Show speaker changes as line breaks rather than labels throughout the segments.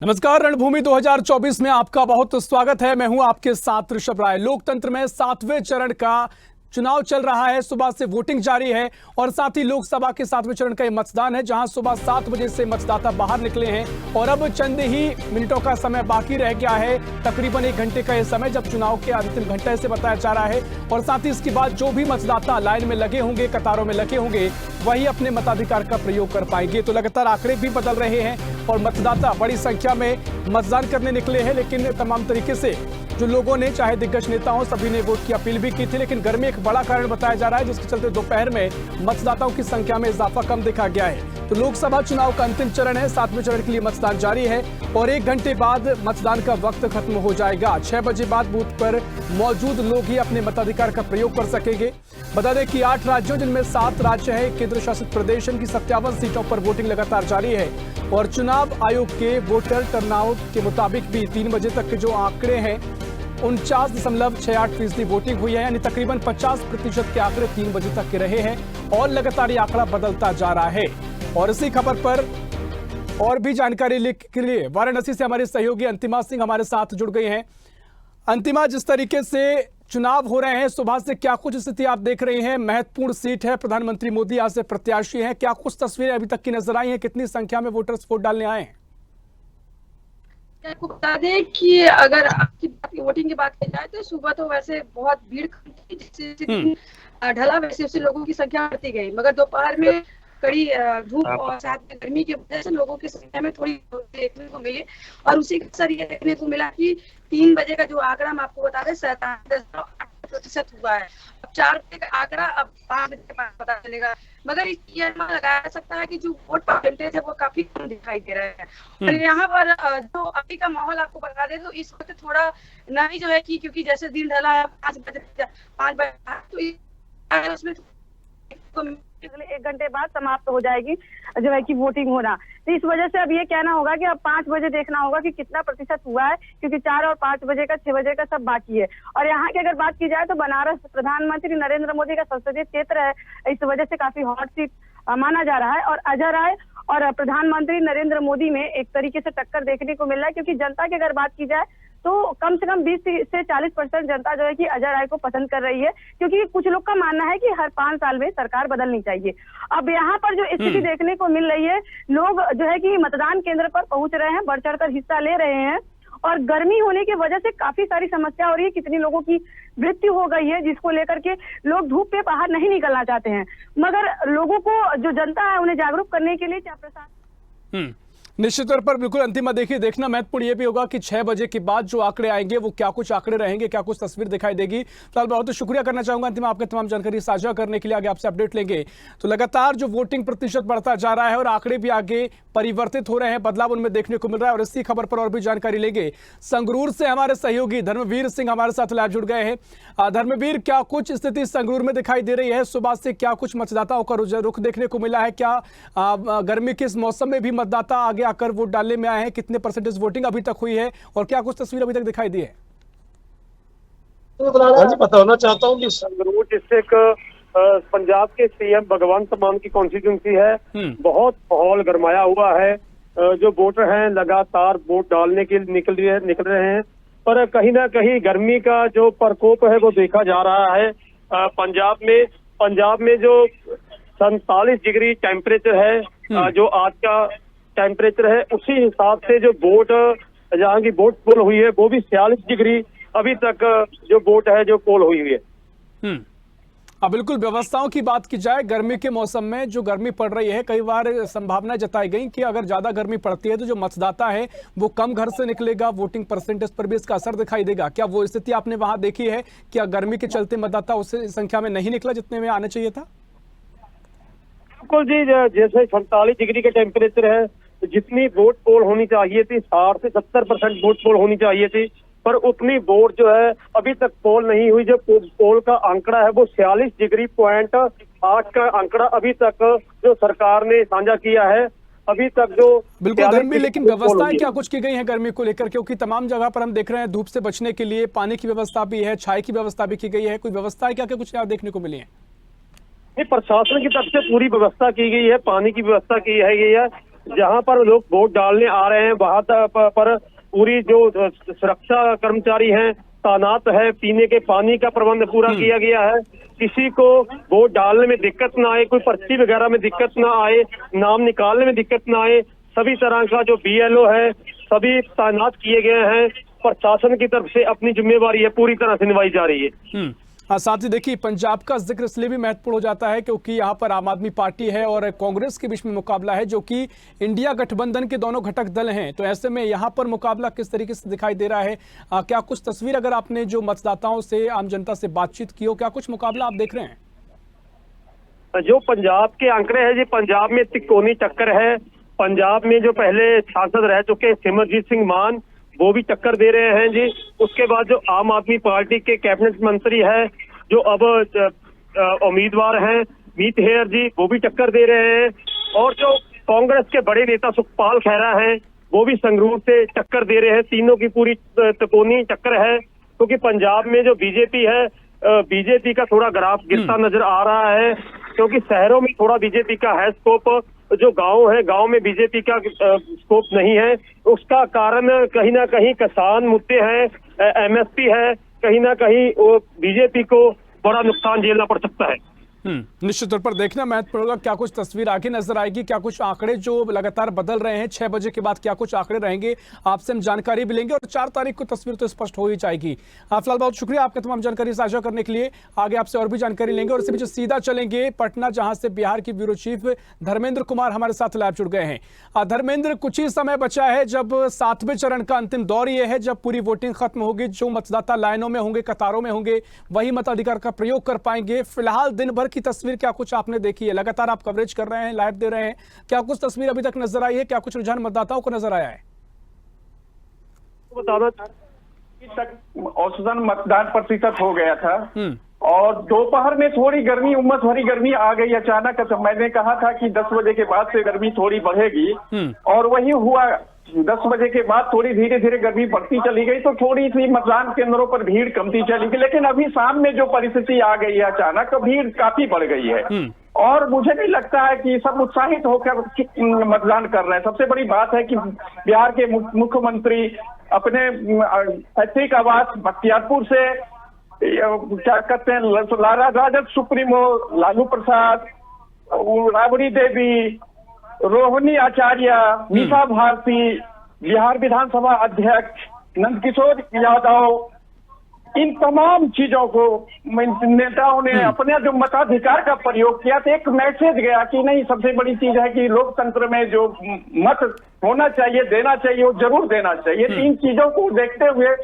नमस्कार। रणभूमि 2024 में आपका बहुत स्वागत है। मैं हूं आपके साथ ऋषभ राय। लोकतंत्र में 7वें चरण का चुनाव चल रहा है। सुबह से वोटिंग जारी है और साथ ही लोकसभा के 7वें चरण का यह मतदान है, जहां सुबह 7 बजे से मतदाता बाहर निकले हैं और अब चंद ही मिनटों का समय बाकी रह गया है। तकरीबन 1 घंटे का यह समय जब चुनाव के अंतिम घंटे से बताया जा रहा है और साथ ही इसके बाद जो भी मतदाता लाइन में लगे होंगे, कतारों में लगे होंगे, वही अपने मताधिकार का प्रयोग कर पाएंगे। तो लगातार आंकड़े भी बदल रहे हैं और मतदाता बड़ी संख्या में मतदान करने निकले हैं, लेकिन तमाम तरीके से जो लोगों ने, चाहे दिग्गज नेता हो, सभी ने वोट की अपील भी की थी। लेकिन गर्मी एक बड़ा कारण बताया जा रहा है, जिसके चलते दोपहर में मतदाताओं की संख्या में इजाफा कम देखा गया है। तो लोकसभा चुनाव का अंतिम चरण है, 7वें चरण के लिए मतदान जारी है और 1 घंटे बाद मतदान का वक्त खत्म हो जाएगा। 6 बजे बाद बूथ पर मौजूद लोग ही अपने मताधिकार का प्रयोग कर सकेंगे। बता दें कि 8 राज्यों, जिनमें 7 राज्य हैं, केंद्र शासित प्रदेश, की 57 सीटों पर वोटिंग लगातार जारी है और चुनाव आयोग के वोटर टर्नआउट के मुताबिक भी 3 बजे तक के जो आंकड़े हैं 49.68% वोटिंग हुई है, यानी तकरीबन 50% के आंकड़े 3 बजे तक के रहे हैं और लगातार ये आंकड़ा बदलता जा रहा है। और इसी खबर पर और भी जानकारी के लिए वाराणसी से हमारे सहयोगी अंतिमा सिंह हमारे साथ जुड़ गए हैं। अंतिमा, जिस तरीके से चुनाव हो रहे हैं, सुबह से क्या कुछ स्थिति आप देख रहे हैं? महत्वपूर्ण सीट है, प्रधानमंत्री मोदी यहाँ से प्रत्याशी हैं, क्या कुछ तस्वीरें अभी तक की नजर आई हैं? कितनी संख्या में वोटर्स वोट डालने आए हैं?
आपको बता दें कि अगर आपकी वोटिंग की बात की जाए तो सुबह तो वैसे बहुत भीड़ थी, जैसे ढला वैसे उसे लोगों की संख्या बढ़ती गई, मगर दोपहर में कड़ी धूप और साथ में गर्मी की वजह से लोगों की संख्या में थोड़ी देखने को मिली और उसी के असर ये देखने को मिला कि 3 बजे का जो आंकड़ा हम आपको बता दें 47.8% हुआ है। अब 4 बजे का आंकड़ा अब 5 बजे के बाद पता चलेगा, मगर ये अनुमान लगाया जा सकता है कि जो वोट परसेंटेज है वो काफी कम दिखाई दे रहा है। और यहाँ पर जो अभी का माहौल आपको बता दें तो इस वक्त थोड़ा नमी जो है कि क्योंकि जैसे दिन ढला है 5 बजे तो उसमें 1 घंटे बाद समाप्त हो जाएगी जो है कि वोटिंग होना। तो इस वजह से अब ये कहना होगा कि अब 5 बजे देखना होगा कि कितना प्रतिशत हुआ है, क्योंकि 4 और 5 बजे का 6 बजे का सब बाकी है। और यहाँ की अगर बात की जाए तो बनारस प्रधानमंत्री नरेंद्र मोदी का संसदीय क्षेत्र है, इस वजह से काफी हॉट सीट माना जा रहा है और अजय राय और प्रधानमंत्री नरेंद्र मोदी में एक तरीके से टक्कर देखने को मिल रहा है, क्योंकि जनता की अगर बात की जाए तो कम से कम 20 से 40% जनता जो है कि अजय राय को पसंद कर रही है, क्योंकि कुछ लोग का मानना है कि हर 5 साल में सरकार बदलनी चाहिए। अब यहाँ पर जो स्थिति देखने को मिल रही है, लोग जो है कि मतदान केंद्र पर पहुंच रहे हैं, बढ़ चढ़कर हिस्सा ले रहे हैं और गर्मी होने की वजह से काफी सारी समस्या हो रही है। कितनी लोगों की मृत्यु हो गई है, जिसको लेकर के लोग धूप पे बाहर नहीं निकलना चाहते हैं, मगर लोगों को जो जनता है उन्हें जागरूक करने के लिए क्या प्रशासन
निश्चित तौर पर बिल्कुल अंतिमा देखिए, देखना महत्वपूर्ण यह भी होगा कि 6 बजे के बाद जो आंकड़े आएंगे वो क्या कुछ आंकड़े रहेंगे, क्या कुछ तस्वीर दिखाई देगी। फिलहाल बहुत शुक्रिया करना चाहूंगा अंतिमा, आपके तमाम जानकारी साझा करने के लिए। आगे आपसे अपडेट लेंगे। तो लगातार जो वोटिंग प्रतिशत बढ़ता जा रहा है और आंकड़े भी आगे परिवर्तित हो रहे हैं, बदलाव उनमें देखने को मिल रहा है और इसी खबर पर और भी जानकारी लेंगे। संगरूर से हमारे सहयोगी धर्मवीर सिंह हमारे साथ लाइव जुड़ गए हैं। धर्मवीर, क्या कुछ स्थिति संगरूर में दिखाई दे रही है? सुबह से क्या कुछ मतदाताओं का रुख देखने को मिला है? क्या गर्मी के इस मौसम में भी मतदाता आगे आकर वोट डालने में आए हैं? कितने परसेंटेज वोटिंग अभी तक हुई है और क्या कुछ तस्वीर अभी तक दिखाई दी है?
बताना चाहता हूँ कि संगरूर डिस्ट्रिक्ट पंजाब के सीएम भगवंत मान की कॉन्स्टिट्यूंसी है। बहुत माहौल गरमाया हुआ है। जो वोटर हैं लगातार वोट डालने के लिए निकल रहे हैं, पर कहीं ना कहीं गर्मी का जो प्रकोप है वो देखा जा रहा है। पंजाब में जो 47 डिग्री टेम्परेचर है, जो आज का टेम्परेचर है, उसी हिसाब से जो वोट जहाँ की वोट पोल हुई है वो भी 46 डिग्री अभी तक जो वोट है जो पोल हुई है।
अब बिल्कुल व्यवस्थाओं की बात की जाए, गर्मी के मौसम में जो गर्मी पड़ रही है, कई बार संभावना जताई गई कि अगर ज्यादा गर्मी पड़ती है तो जो मतदाता है वो कम घर से निकलेगा, वोटिंग परसेंटेज पर भी इसका असर दिखाई देगा। क्या वो स्थिति आपने वहां देखी है? क्या गर्मी के चलते मतदाता उस संख्या में नहीं निकला जितने में आना चाहिए था?
बिल्कुल जी, जैसे 47 डिग्री का टेम्परेचर है, जितनी वोट पोल होनी चाहिए थी 60 से 70% वोट पोल होनी चाहिए थी, पर उतनी वोट जो है अभी तक पोल नहीं हुई। जो पोल का आंकड़ा है वो 46 डिग्री पॉइंट 8 का आंकड़ा अभी तक जो सरकार ने साझा किया है। अभी तक जो
बिल्कुल गर्मी, लेकिन व्यवस्थाएं क्या कुछ की गई हैं गर्मी को लेकर? क्योंकि तमाम जगह पर हम देख रहे हैं धूप से बचने के लिए पानी की व्यवस्था भी है, छाई की व्यवस्था भी की गई है। कोई व्यवस्था क्या क्या कुछ देखने को मिली है?
प्रशासन की तरफ से पूरी व्यवस्था की गई है, पानी की व्यवस्था की गई है, जहां पर लोग वोट डालने आ रहे हैं वहां पर पूरी जो सुरक्षा कर्मचारी हैं तैनात है, पीने के पानी का प्रबंध पूरा किया गया है। किसी को वोट डालने में दिक्कत ना आए, कोई पर्ची वगैरह में दिक्कत ना आए, नाम निकालने में दिक्कत ना आए, सभी तरह का जो BLO है सभी तैनात किए गए हैं। प्रशासन की तरफ से अपनी जिम्मेवारी है पूरी तरह से निभाई जा रही है।
साथ ही देखिए, पंजाब का जिक्र इसलिए भी महत्वपूर्ण हो जाता है क्योंकि यहाँ पर आम आदमी पार्टी है और कांग्रेस के बीच में मुकाबला है, जो कि इंडिया गठबंधन के दोनों घटक दल हैं। तो ऐसे में यहाँ पर मुकाबला किस तरीके से दिखाई दे रहा है? क्या कुछ तस्वीर, अगर आपने जो मतदाताओं से, आम जनता से बातचीत की हो, क्या कुछ मुकाबला आप देख रहे हैं?
जो पंजाब के आंकड़े हैं जी, पंजाब में तिकोनी टक्कर है। पंजाब में जो पहले सांसद रह चुके सिमरजीत सिंह मान, वो भी टक्कर दे रहे हैं जी। उसके बाद जो आम आदमी पार्टी के कैबिनेट मंत्री है, जो अब उम्मीदवार हैं मीत हेयर जी, वो भी टक्कर दे रहे हैं। और जो कांग्रेस के बड़े नेता सुखपाल खैरा हैं, वो भी संगरूर से टक्कर दे रहे हैं। तीनों की पूरी तिकोनी टक्कर है, क्योंकि पंजाब में जो बीजेपी है, बीजेपी का थोड़ा ग्राफ गिरता नजर आ रहा है, क्योंकि शहरों में थोड़ा बीजेपी का है स्कोप, जो गांव है गांव में बीजेपी का स्कोप नहीं है। उसका कारण कहीं ना कहीं किसान मुद्दे हैं, MSP है, कहीं ना कहीं वो बीजेपी को बड़ा नुकसान झेलना पड़ सकता है।
निश्चित तौर पर देखना महत्वपूर्ण होगा, क्या कुछ तस्वीर आगे नजर आएगी, क्या कुछ आंकड़े जो लगातार बदल रहे हैं। 6 बजे के बाद क्या कुछ आंकड़े रहेंगे, आपसे हम जानकारी भी लेंगे और 4 तारीख को तस्वीर तो स्पष्ट हो ही जाएगी। फिलहाल बहुत शुक्रिया आपका तमाम जानकारी साझा करने के लिए। आगे आपसे और भी जानकारी लेंगे और इसी बीच सीधा चलेंगे पटना, जहां से बिहार के ब्यूरो चीफ धर्मेंद्र कुमार हमारे साथ लाइव जुड़ गए हैं। धर्मेंद्र, कुछ ही समय बचा है जब 7वें चरण का अंतिम दौर ये है, जब पूरी वोटिंग खत्म होगी, जो मतदाता लाइनों में होंगे, कतारों में होंगे, वही मताधिकार का प्रयोग कर पाएंगे। फिलहाल दिन भर की तस्वीर क्या कुछ आपने देखी है? लगातार आप कवरेज कर रहे हैं, लाइव दे रहे हैं, क्या कुछ तस्वीर अभी तक नजर आई है? क्या कुछ रुझान मतदाताओं को नजर आया है?
तक औसतन मतदान प्रतिशत हो गया था और दोपहर में थोड़ी गर्मी, उमस भरी गर्मी आ गई अचानक। तो मैंने कहा था कि 10 बजे के बाद से गर्मी थोड़ी बढ़ेगी और वही हुआ। 10 बजे के बाद थोड़ी धीरे धीरे गर्मी बढ़ती चली गई, तो थोड़ी सी मतदान केंद्रों पर भीड़ कमती चली गई। लेकिन अभी शाम में जो परिस्थिति आ गई है अचानक, तो भीड़ काफी बढ़ गई है और मुझे नहीं लगता है कि सब उत्साहित होकर मतदान कर रहे हैं। सबसे बड़ी बात है कि बिहार के मुख्यमंत्री अपने पैतृक आवास बख्तियारपुर से क्या कहते हैं, राजद सुप्रीमो लालू प्रसाद, राबड़ी देवी, रोहिणी आचार्य, मीसा भारती, बिहार विधानसभा अध्यक्ष नंदकिशोर यादव, इन तमाम चीजों को नेताओं ने अपने जो मताधिकार का प्रयोग किया, तो एक मैसेज गया कि नहीं, सबसे बड़ी चीज है कि लोकतंत्र में जो मत होना चाहिए, देना चाहिए, वो जरूर देना चाहिए। इन चीजों को देखते हुए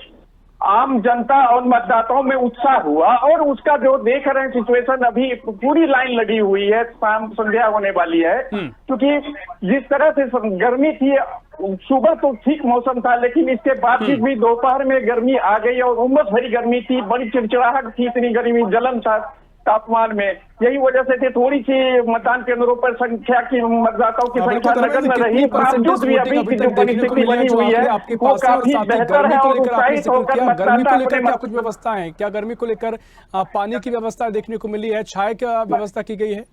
आम जनता और मतदाताओं में उत्साह हुआ और उसका जो देख रहे हैं सिचुएशन, अभी पूरी लाइन लगी हुई है, शाम संध्या होने वाली है। क्योंकि जिस तरह से गर्मी थी, सुबह तो ठीक मौसम था, लेकिन इसके बाद भी दोपहर में गर्मी आ गई और उमस भरी गर्मी थी, बड़ी चिड़चिड़ाहट थी, इतनी गर्मी, जलन था तापमान में। यही वजह से कि थोड़ी सी मतदान केंद्रों पर संख्या की मतदाताओं की संख्या नगद में रही, बावजूद भी अभी की जो परिस्थिति बनी हुई है वो काफी बेहतर है और उत्साहित होकर
गर्मी को लेकर क्या कुछ व्यवस्था है? क्या गर्मी को लेकर पानी की व्यवस्था देखने को मिली है, छाया की व्यवस्था की गई है?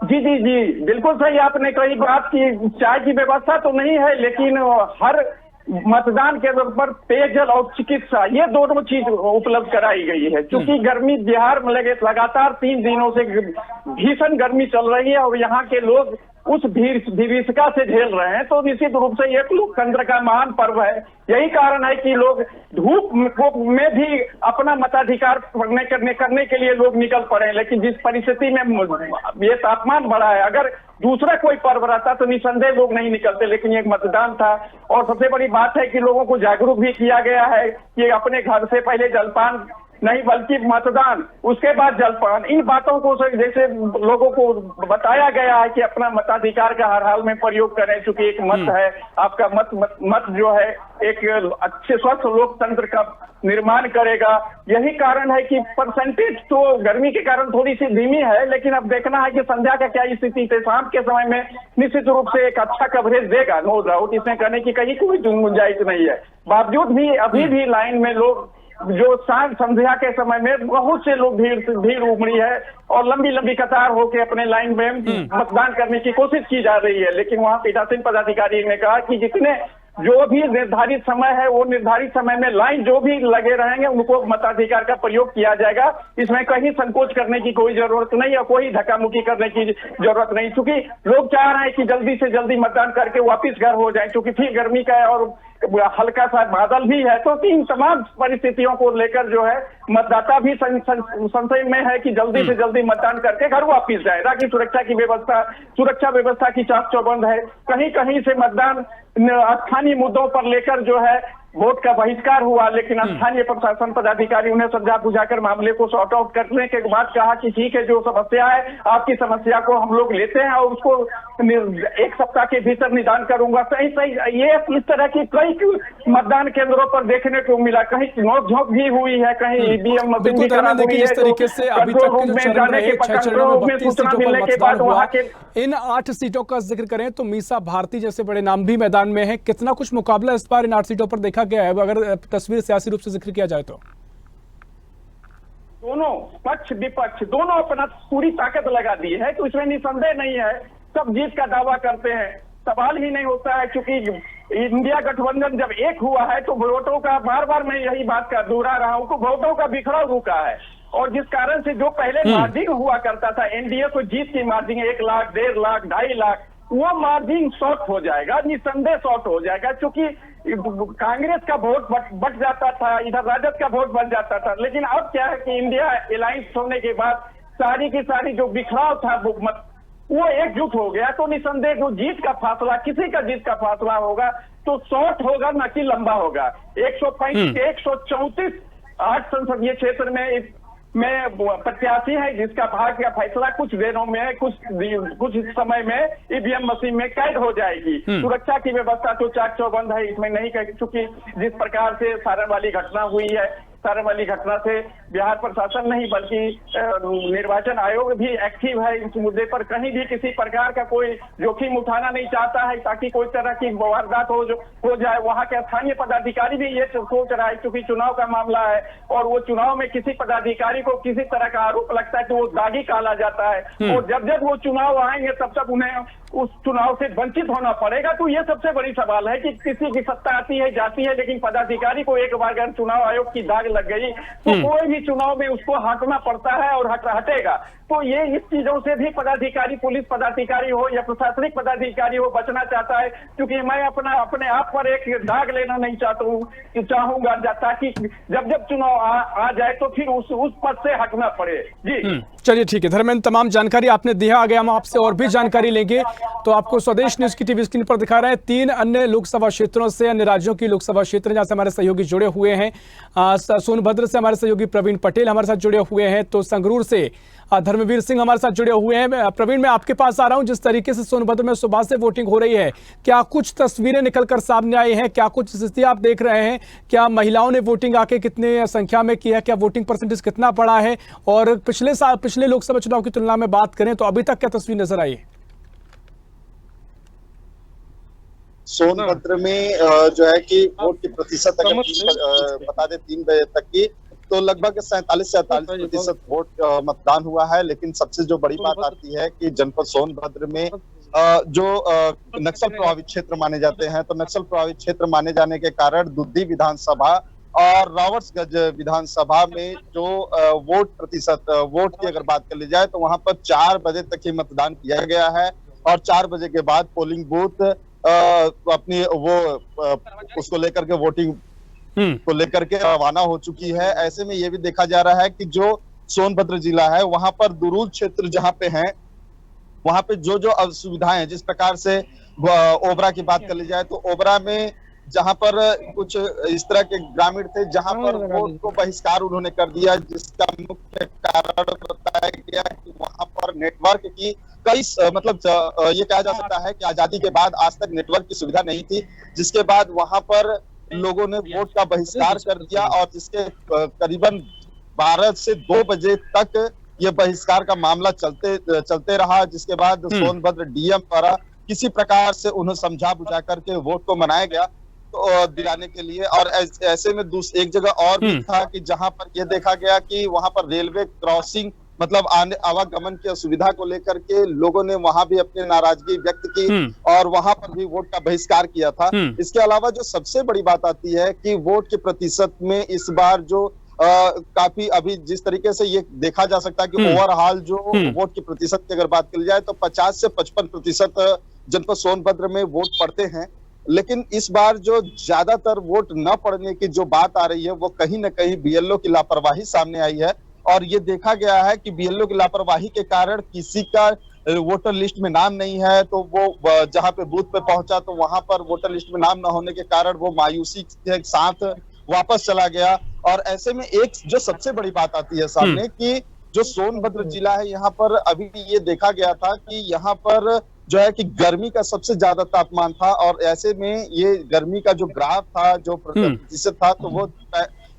जी जी जी, बिल्कुल सही आपने कही बात की। चाय की व्यवस्था तो नहीं है, लेकिन हर मतदान केंद्र पर पेयजल और चिकित्सा, ये दोनों चीज उपलब्ध कराई गई है। क्योंकि गर्मी बिहार में लगे लगातार 3 दिनों से भीषण गर्मी चल रही है और यहाँ के लोग उस भीषिका से झेल रहे हैं, तो निश्चित रूप से एक लोकतंत्र का महान पर्व है। यही कारण है कि लोग धूप में भी अपना मताधिकार करने के लिए लोग निकल पड़े। लेकिन जिस परिस्थिति में ये तापमान बढ़ा है, अगर दूसरा कोई पर्व रहता तो निसंदेह लोग नहीं निकलते, लेकिन ये मतदान था। और सबसे बड़ी बात है कि लोगों को जागरूक भी किया गया है कि अपने घर से पहले जलपान नहीं, बल्कि मतदान, उसके बाद जलपान, इन बातों को जैसे लोगों को बताया गया है कि अपना मताधिकार का हर हाल में प्रयोग करें। चूंकि एक मत है, आपका मत जो है एक अच्छे स्वस्थ लोकतंत्र का निर्माण करेगा। यही कारण है कि परसेंटेज तो गर्मी के कारण थोड़ी सी धीमी है, लेकिन अब देखना है कि संध्या का क्या स्थिति है। शाम के समय में निश्चित रूप से एक अच्छा कवरेज देगा, नो डाउट, इसमें कहने की कहीं कोई गुंजाइश नहीं है। बावजूद भी अभी भी लाइन में लोग जो सांझ संध्या के समय में बहुत से लोग भीड़ उमड़ी है और लंबी लंबी कतार होके अपने लाइन में मतदान करने की कोशिश की जा रही है। लेकिन वहां पीठासीन पदाधिकारी ने कहा कि जितने जो भी निर्धारित समय है वो निर्धारित समय में लाइन जो भी लगे रहेंगे उनको मताधिकार का प्रयोग किया जाएगा। इसमें कहीं संकोच करने की कोई जरूरत नहीं और कोई धक्का मुक्की करने की जरूरत नहीं, क्योंकि लोग चाह रहे हैं कि जल्दी से जल्दी मतदान करके वापिस घर हो जाए, क्योंकि फिर गर्मी का है और हल्का सा बादल भी है। तो इन तमाम परिस्थितियों को लेकर जो है मतदाता भी संशय में है कि जल्दी से जल्दी मतदान करके घर वापिस जाए। ताकि सुरक्षा व्यवस्था की चाक चौबंद है। कहीं कहीं से मतदान स्थानीय मुद्दों पर लेकर जो है वोट का बहिष्कार हुआ, लेकिन स्थानीय प्रशासन पदाधिकारी उन्हें समझा बुझाकर मामले को सॉर्ट आउट करने के बाद कहा कि ठीक है, जो समस्या है आपकी समस्या को हम लोग लेते हैं और उसको 1 सप्ताह के भीतर निदान करूंगा। सही ये इस तरह की कई मतदान केंद्रों पर देखने को मिला। कहीं नोकझोंक भी हुई है, कहीं ईवीएम मशीन भी खराब हुई है।
इस तरीके से अभी तक के जो चरण रहे 6 चरणों में 32 सीटों पर मतदान हुआ। इन 8 सीटों का जिक्र करें तो मीसा भारती जैसे बड़े नाम भी मैदान में है। कितना कुछ मुकाबला इस बार इन 8 सीटों पर देखा गया है, अगर तस्वीर सियासी रूप से जिक्र किया जाए तो?
दोनों पक्ष विपक्ष दोनों अपना पूरी ताकत लगा दी है, तो इसमें निसंदेह नहीं है। सब जीत का दावा करते हैं, सवाल ही नहीं होता है, क्योंकि इंडिया गठबंधन जब एक हुआ है तो वोटों का बार मैं यही बात का दोहरा रहा हूं, तो वोटों का बिखराव रुका है। और जिस कारण से जो पहले मार्जिन हुआ करता था एनडीए को जीत की मार्जिन 1 लाख 1.5 लाख 2.5 लाख, वो मार्जिन शॉर्ट हो जाएगा, निसंदेह शॉर्ट हो जाएगा। क्योंकि कांग्रेस का वोट बट जाता था, इधर राजद का वोट बन जाता था। लेकिन अब क्या है कि इंडिया अलायंस होने के बाद सारी की सारी जो बिखराव था वो एकजुट हो गया। तो निसंदेह जो जीत का फासला, किसी का जीत का फासला होगा तो शॉर्ट होगा, न कि लंबा होगा। 135 134 8 संसदीय क्षेत्र में प्रत्याशी है, जिसका भाग्य का फैसला कुछ दिनों में कुछ समय में ईवीएम मशीन में कैद हो जाएगी। सुरक्षा की व्यवस्था तो चाक चौबंद है, इसमें नहीं कह चुकी। जिस प्रकार से सारण वाली घटना हुई है, सारण वाली घटना से बिहार प्रशासन नहीं बल्कि निर्वाचन आयोग भी एक्टिव है इस मुद्दे पर। कहीं भी किसी प्रकार का कोई जोखिम उठाना नहीं चाहता है ताकि कोई तरह की वारदात हो जाए। वहां के स्थानीय पदाधिकारी भी ये सोच रहा है, क्योंकि चुनाव का मामला है और वो चुनाव में किसी पदाधिकारी को किसी तरह का आरोप लगता है तो वो दागी काला जाता है। और जब वो चुनाव आएंगे तब उन्हें उस चुनाव से वंचित होना पड़ेगा। तो ये सबसे बड़ी सवाल है कि किसी की सत्ता आती है जाती है, लेकिन पदाधिकारी को एक बार अगर चुनाव आयोग की दाग लग गई तो कोई भी चुनाव में उसको हटना पड़ता है और हटेगा। तो ये इस चीजों से भी पदाधिकारी, पुलिस पदाधिकारी हो या प्रशासनिक पदाधिकारी हो, बचना चाहता है। क्योंकि मैं अपने आप पर एक दाग लेना नहीं चाहूंगा ताकि जब चुनाव आ जाए तो फिर उस पद से हटना पड़े। जी
चलिए ठीक है धर्मेंद्र, तमाम जानकारी आपने दिया। आगे हम आपसे और भी जानकारी लेंगे। तो आपको स्वदेश न्यूज की टीवी स्क्रीन पर दिखा रहे हैं 3 अन्य लोकसभा क्षेत्रों से, अन्य राज्यों की लोकसभा क्षेत्र जहां से हमारे सहयोगी जुड़े हुए हैं। सोनभद्र से हमारे सहयोगी प्रवीण पटेल हमारे साथ जुड़े हुए हैं, तो संगरूर से धर्मवीर सिंह हमारे साथ जुड़े हुए हैं। प्रवीण, मैं आपके पास आ रहा हूं। जिस तरीके से सोनभद्र में सुबह से वोटिंग हो रही है, क्या कुछ तस्वीरें निकलकर सामने आई हैं? क्या कुछ स्थिति आप देख रहे हैं? क्या महिलाओं ने वोटिंग आके कितने संख्या में की है? क्या वोटिंग परसेंटेज कितना पड़ा है? और पिछले लोकसभा चुनाव की तुलना में बात करें तो अभी तक क्या तस्वीर नजर आई है?
सोनभद्र में जो है कि वोट की प्रतिशत अगर बता दें 3 बजे तक की, तो लगभग 47 से 48% वोट मतदान हुआ है। लेकिन सबसे जो बड़ी बात आती है कि जनपद सोनभद्र में जो नक्सल प्रभावित क्षेत्र माने जाते हैं, तो नक्सल प्रभावित क्षेत्र माने जाने के कारण दुद्दी विधानसभा और रावर्ट्सगंज विधानसभा में जो वोट प्रतिशत वोट की अगर बात कर ली जाए तो वहां पर 4 बजे तक ही मतदान किया गया है और 4 बजे के बाद पोलिंग बूथ अपनी उसको लेकर के वोटिंग को लेकर के रवाना हो चुकी है। ऐसे में ये भी देखा जा रहा है कि जो सोनभद्र जिला है वहां पर दुरूद क्षेत्र जहां पे है, वहां पे जो असुविधाएं हैं, जिस प्रकार से ओबरा की बात कर ली जाए तो ओबरा में जहां पर कुछ इस तरह के ग्रामीण थे जहां पर वोट को बहिष्कार उन्होंने कर दिया, जिसका मुख्य कारण बताया गया कि वहां पर नेटवर्क की कई मतलब ये कहा जा सकता है कि आजादी के बाद आज तक नेटवर्क की सुविधा नहीं थी, जिसके बाद वहां पर लोगों ने वोट का बहिष्कार कर दिया और जिसके करीबन 12 से 2 बजे तक ये बहिष्कार का मामला चलते रहा, जिसके बाद सोनभद्र डीएम द्वारा किसी प्रकार से उन्हें समझा बुझा करके वोट को मनाया गया। दिलाने के लिए। और ऐसे में एक जगह और भी था कि जहां पर यह देखा गया कि वहां पर रेलवे क्रॉसिंग मतलब आवागमन की असुविधा को लेकर के लोगों ने वहां भी अपनी नाराजगी व्यक्त की और वहां पर भी वोट का बहिष्कार किया था। इसके अलावा जो सबसे बड़ी बात आती है कि वोट के प्रतिशत में इस बार जो काफी अभी जिस तरीके से ये देखा जा सकता है कि ओवरऑल जो वोट के प्रतिशत की अगर बात की जाए तो 50 से 55% जनपद सोनभद्र में वोट पड़ते हैं। लेकिन इस बार जो ज्यादातर वोट न पड़ने की जो बात आ रही है वो कहीं ना कहीं बीएलओ की लापरवाही सामने आई है। और ये देखा गया है कि बीएलओ की लापरवाही के कारण किसी का वोटर लिस्ट में नाम नहीं है, तो वो जहां पे बूथ पे पहुंचा तो वहां पर वोटर लिस्ट में नाम न होने के कारण वो मायूसी के साथ वापस चला गया। और ऐसे में एक जो सबसे बड़ी बात आती है सामने कि जो सोनभद्र जिला है यहाँ पर अभी ये देखा गया था कि यहाँ पर जो है कि गर्मी का सबसे ज्यादा तापमान था और ऐसे में ये गर्मी का जो ग्राफ था जो प्रतिशत था तो वो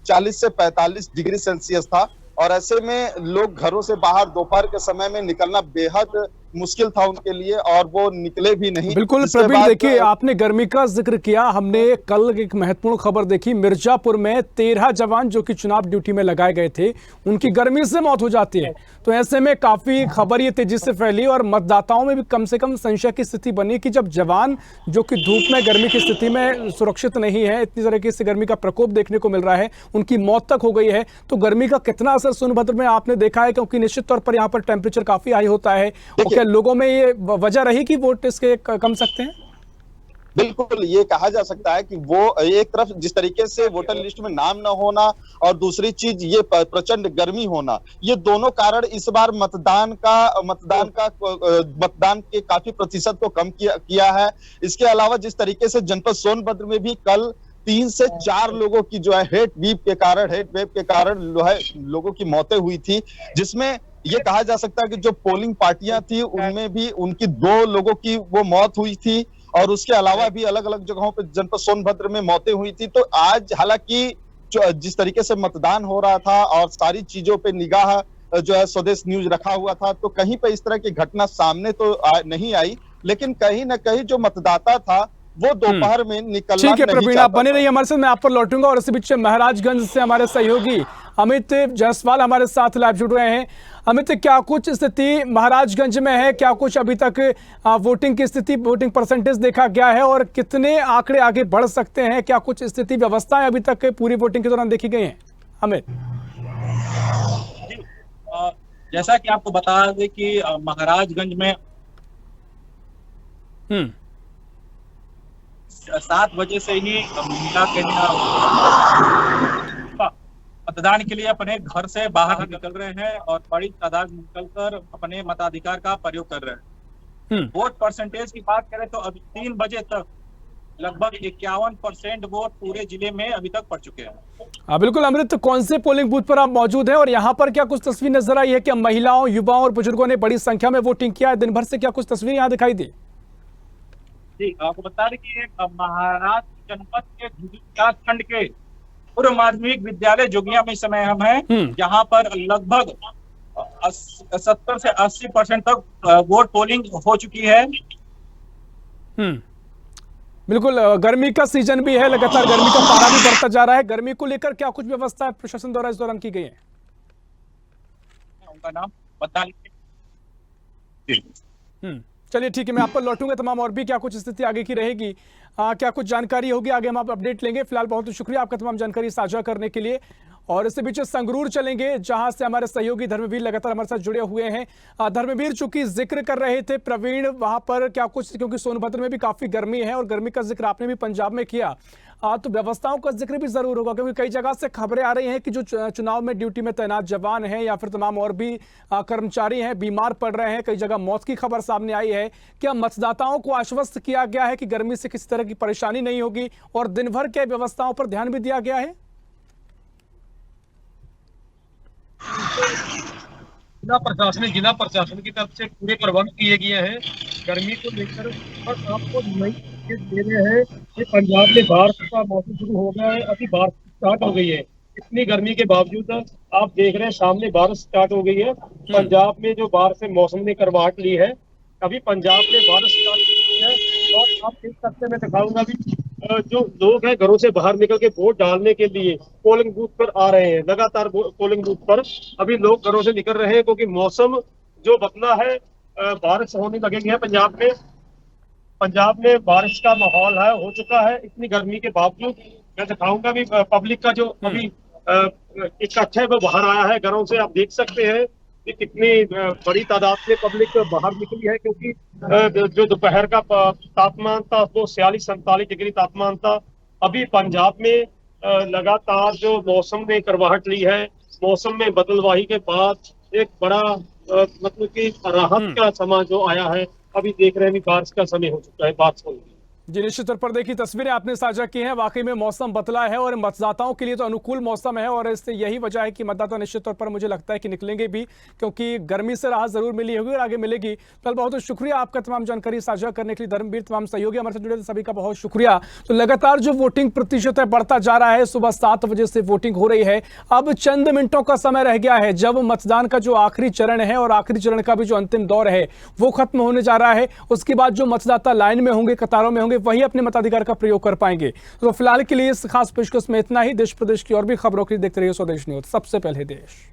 40 से 45 डिग्री सेल्सियस था। और ऐसे में लोग घरों से बाहर दोपहर के समय में निकलना बेहद मुश्किल था उनके लिए और वो निकले भी नहीं।
बिल्कुल प्रवीण, देखिए आपने गर्मी का जिक्र किया, हमने कल एक महत्वपूर्ण खबर देखी, मिर्जापुर में 13 जवान जो कि चुनाव ड्यूटी में लगाए गए थे उनकी गर्मी से मौत हो जाती है। तो ऐसे में काफी खबर ये तेजी से फैली और मतदाताओं में भी कम से कम संशय की स्थिति बनी कि जब जवान जो कि धूप में गर्मी की स्थिति में सुरक्षित नहीं है, इतनी तरीके से गर्मी का प्रकोप देखने को मिल रहा है, उनकी मौत तक हो गई है, तो गर्मी का कितना असर सोनभद्र में आपने देखा है? क्योंकि निश्चित तौर पर यहाँ पर टेम्परेचर काफी हाई होता है। क्या लोगों में ये वजह रही कि वोट इसके कम सकते हैं?
बिल्कुल, ये कहा जा सकता है कि वो एक तरफ जिस तरीके से वोटर लिस्ट में नाम न होना और दूसरी चीज ये प्रचंड गर्मी होना, ये दोनों कारण इस बार मतदान के काफी प्रतिशत को कम किया है। इसके अलावा जिस तरीके से जनपद सोनभद्र में भी कल 3 से 4 लोगों की जो है हेट वेव के कारण जो है लोगों की मौतें हुई थी, जिसमें ये कहा जा सकता है कि जो पोलिंग पार्टियां थी उनमें भी उनकी 2 लोगों की वो मौत हुई थी और उसके अलावा भी अलग अलग जगहों पे जनपद सोनभद्र में मौतें हुई थी। तो आज हालांकि जिस तरीके से मतदान हो रहा था और सारी चीजों पे निगाह जो है स्वदेश न्यूज रखा हुआ था, तो कहीं पे इस तरह की घटना सामने तो नहीं आई, लेकिन कहीं ना कहीं जो मतदाता था वो दोपहर में निकलना
ठीक है प्रवीण, आप बने रहिए हमारे साथ, मैं आप पर लौटूंगा। और इसी बीच महाराजगंज से हमारे सहयोगी अमित जायसवाल हमारे साथ लाइव जुड़ रहे हैं। अमित, क्या कुछ स्थिति महाराजगंज में है? क्या कुछ अभी तक वोटिंग की स्थिति, वोटिंग परसेंटेज देखा गया है और कितने आंकड़े आगे बढ़ सकते हैं? क्या कुछ स्थिति व्यवस्थाएं अभी तक पूरी वोटिंग के दौरान देखी गई हैं? अमित,
जैसा कि आपको बता दें कि महाराजगंज में 7 बजे से ही महिला के मतदान के लिए अपने घर से बाहर निकल रहे हैं और बड़ी तादाद में निकलकर अपने मताधिकार का प्रयोग कर रहे हैं। वोट परसेंटेज की बात करें तो अभी 3 बजे तक लगभग 51% वोट पूरे जिले में अभी तक पड़ चुके हैं।
बिल्कुल अमृत, कौन से पोलिंग बूथ पर आप मौजूद हैं और यहाँ पर क्या कुछ तस्वीर नजर आई है कि महिलाओं, युवाओं और बुजुर्गों ने बड़ी संख्या में वोटिंग किया है? दिन भर से क्या कुछ तस्वीर यहाँ दिखाई दी?
जी, आपको बता दें कि महाराष्ट्र जनपद के विकास खंड के पूर्व माध्यमिक विद्यालय जोगिया में इस समय हम हैं, जहां पर लगभग 70 से 80% तक वोट पोलिंग हो चुकी है।
बिल्कुल, गर्मी का सीजन भी है, लगातार गर्मी का पारा भी बढ़ता जा रहा है। गर्मी को लेकर क्या कुछ व्यवस्था प्रशासन द्वारा इस दौरान की गई है?
उनका नाम बता लीजिए।
चलिए ठीक है, मैं आप पर लौटूंगा। तमाम और भी क्या कुछ स्थिति आगे की रहेगी, क्या कुछ जानकारी होगी आगे हम आप अपडेट लेंगे। फिलहाल बहुत शुक्रिया आपका तमाम जानकारी साझा करने के लिए। और इससे बीच संगरूर चलेंगे, जहां से हमारे सहयोगी धर्मवीर लगातार हमारे साथ जुड़े हुए हैं। धर्मवीर, चूंकि जिक्र कर रहे थे प्रवीण वहां पर क्या कुछ, क्योंकि सोनभद्र में भी काफी गर्मी है और गर्मी का जिक्र आपने भी पंजाब में किया, तो व्यवस्थाओं का जिक्र भी जरूर होगा, क्योंकि कई जगह से खबरें आ रही हैं कि जो चुनाव में ड्यूटी में तैनात जवान हैं या फिर तमाम और भी कर्मचारी हैं बीमार पड़ रहे हैं। कई जगह मौत की खबर सामने आई है। क्या मतदाताओं को आश्वस्त किया गया है कि गर्मी से किसी तरह की परेशानी नहीं होगी और दिन भर के व्यवस्थाओं पर ध्यान भी दिया गया है?
जिला प्रशासन की तरफ से पूरे प्रबंध किए गए हैं। गर्मी को लेकर बस आपको नई दे रहे हैं कि पंजाब में बारिश का मौसम शुरू हो गया है, अभी बारिश स्टार्ट हो गई है। इतनी गर्मी के बावजूद आप देख रहे हैं सामने बारिश स्टार्ट हो गई है। पंजाब में जो बारिश से मौसम ने करवाहट ली है, अभी पंजाब में बारिश स्टार्ट हो गई है और आप देख सकते हैं, मैं दिखाऊंगा भी जो लोग हैं घरों से बाहर निकल के वोट डालने के लिए पोलिंग बूथ पर आ रहे हैं, लगातार पोलिंग बूथ पर अभी लोग घरों से निकल रहे हैं, क्योंकि मौसम जो बदला है, बारिश होने लगेगी है पंजाब में बारिश का माहौल है, हो चुका है। इतनी गर्मी के बावजूद मैं दिखाऊंगा भी पब्लिक का जो अभी इकट्ठा है वो बाहर आया है घरों से। आप देख सकते हैं कि कितनी बड़ी तादाद में पब्लिक बाहर निकली है, क्योंकि जो दोपहर का तापमान था वो 46-47 डिग्री तापमान था। अभी पंजाब में लगातार जो मौसम ने करवाहट ली है, मौसम में बदलवाही के बाद एक बड़ा मतलब कि राहत का समय जो आया है। अभी देख रहे हैं बारिश का समय हो चुका है, बारिश होगी।
जी, निश्चित तौर पर देखिए तस्वीरें आपने साझा की हैं, वाकई में मौसम बदला है और मतदाताओं के लिए तो अनुकूल मौसम है और इससे यही वजह है कि मतदाता निश्चित तौर पर मुझे लगता है कि निकलेंगे भी, क्योंकि गर्मी से राहत जरूर मिली होगी और आगे मिलेगी। कल बहुत बहुत शुक्रिया आपका तमाम जानकारी साझा करने के लिए धर्मवीर, तमाम सहयोगी हमारे साथ जुड़े सभी का बहुत शुक्रिया। तो लगातार जो वोटिंग प्रतिशत है बढ़ता जा रहा है, सुबह 7 बजे से वोटिंग हो रही है। अब चंद मिनटों का समय रह गया है जब मतदान का जो आखिरी चरण है और आखिरी चरण का भी जो अंतिम दौर है वो खत्म होने जा रहा है। उसके बाद जो मतदाता लाइन में होंगे, कतारों में होंगे, वही अपने मताधिकार का प्रयोग कर पाएंगे। तो फिलहाल के लिए इस खास पेशकश में इतना ही। देश प्रदेश की और भी खबरों के लिए देखते रहिए स्वदेश न्यूज, सबसे पहले देश।